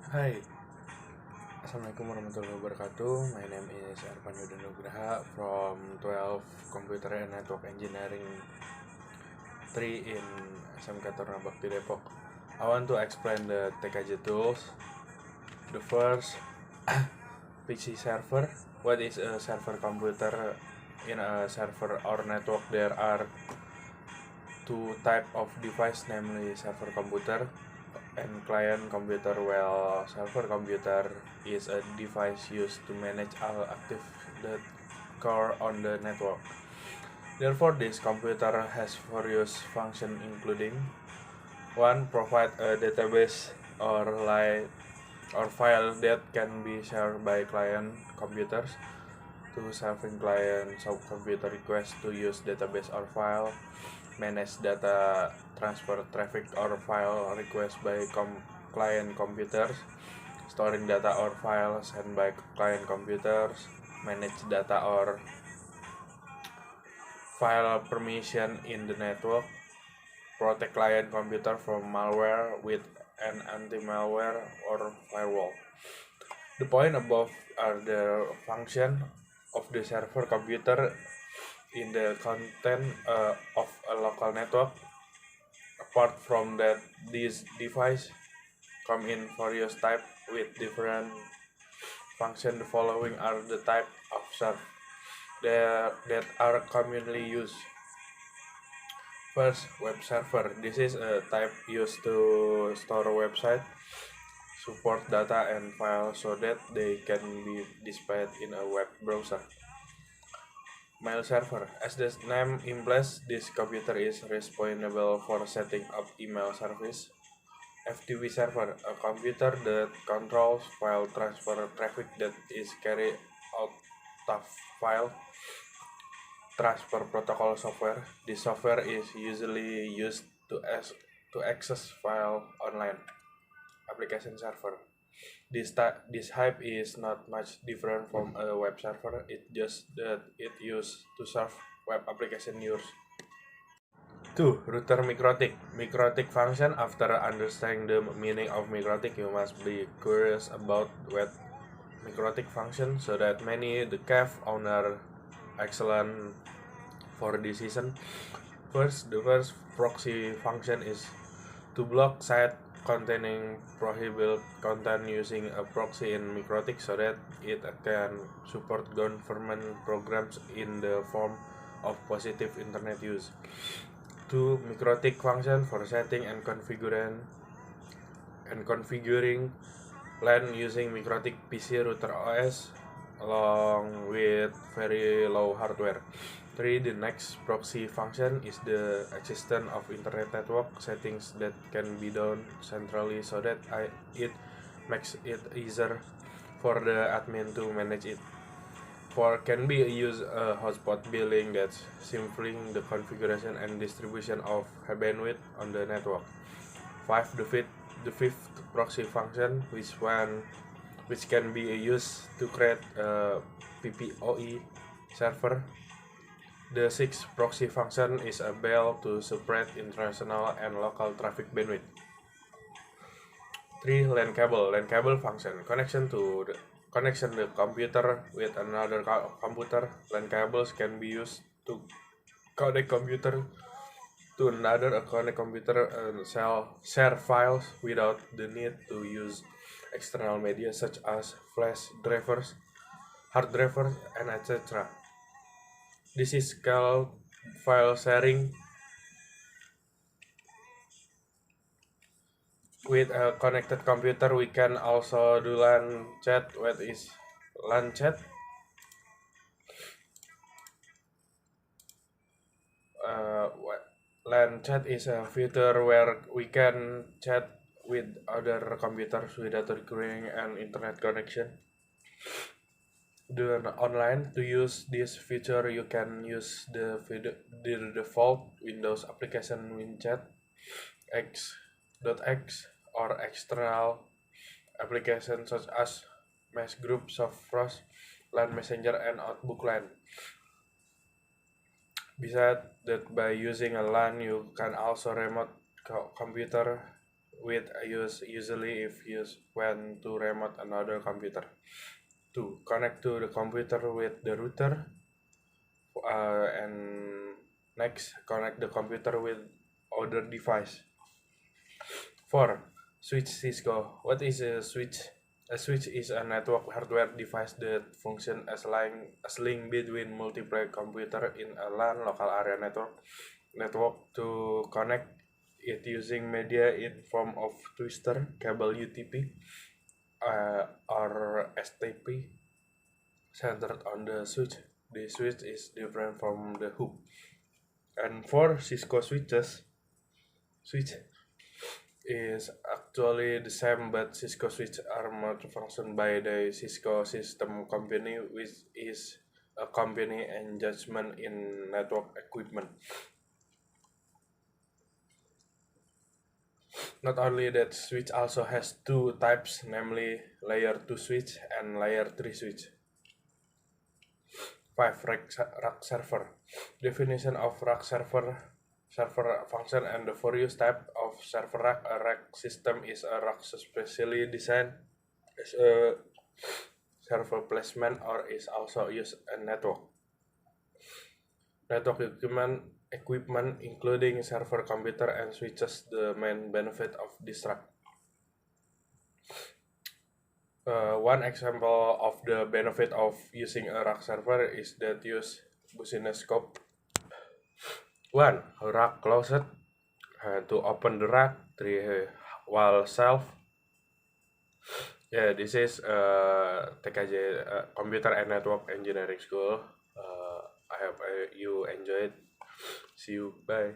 Hai, Assalamualaikum warahmatullahi wabarakatuh. My name is Arpan Yudan Nugraha from 12 Computer and Network Engineering 3 in SMK Taruna Bakti Depok. I want to explain the TKJ tools. The first, PC server. What is a server computer? In a server or network, there are two type of device, namely server computer and client computer. Well, server computer is a device used to manage all active that occur on the network. Therefore, this computer has various functions including one, provide a database or file that can be shared by client computers. Two, serving client subcomputer request to use database or file. Manage data transfer traffic or file request by client computers. Storing data or files sent by client computers. Manage data or file permission in the network. Protect client computer from malware with an anti-malware or firewall. The point above are the function of the server computer in the content of a local network. Apart from that, these devices come in various types with different functions. The following are the type of server that are commonly used. First, web server. This is a type used to store a website, support data and files so that they can be displayed in a web browser. Mail server. As the name implies, this computer is responsible for setting up email service. FTP server, a computer that controls file transfer traffic that is carried out of file transfer protocol software. This software is usually used to access file online. Application server. This type is not much different from a web server. It just that it used to serve web application use. 2. Router MikroTik. MikroTik function. After understanding the meaning of MikroTik, you must be curious about what MikroTik function so that many the CAF owner excellent for this season. The first proxy function is to block site containing prohibited content using a proxy in MikroTik so that it can support government programs in the form of positive internet use. 2. MikroTik function for setting and configuring LAN using MikroTik PC router OS along with very low hardware. 3. The next proxy function is the existence of internet network settings that can be done centrally so that it makes it easier for the admin to manage it. 4. Can be used hotspot billing that's simplifying the configuration and distribution of bandwidth on the network. 5. The fifth proxy function which can be used to create a PPOE server. The sixth proxy function is a bell to spread international and local traffic bandwidth. 3. LAN cable. LAN cable function connection the computer with another computer. LAN cables can be used to connect computer to another connect computer and share files without the need to use external media such as flash drivers, hard drivers, and etc. This is called file sharing. With a connected computer, we can also do LAN chat. What is LAN chat? Uh, LAN chat is a feature where we can chat with other computers without requiring an internet connection. Online. To use this feature, you can use the default Windows application WinChat X.X or external applications such as Mesh Group, Softfrost, LAN Messenger, and Outlook LAN. Besides that, by using a LAN, you can also remote computer with use usually if used when to remote another computer. 2. Connect to the computer with the router, and next connect the computer with other device. 4. Switch Cisco. What is a switch? A switch is a network hardware device that functions as link between multiple computer in a LAN local area network to connect it using media in form of twister, cable UTP, or STP centered on the switch. The switch is different from the hook. And for Cisco switch is actually the same, but Cisco switch are manufactured by the Cisco System Company, which is a company engagement in network equipment. Not only that, switch also has two types, namely layer 2 switch and layer 3 switch. 5. Rack server. Definition of rack server function and the various type of server rack. A rack system is a rack specially designed as a server placement or is also used in network equipment including server computer and switches. The main benefit of this rack. One example of the benefit of using a rack server is that use business scope. 1. Rack closet. To open the rack, 3. Wall shelf. Yeah, this is TKJ Computer and Network Engineering School. I hope you enjoyed. See you. Bye.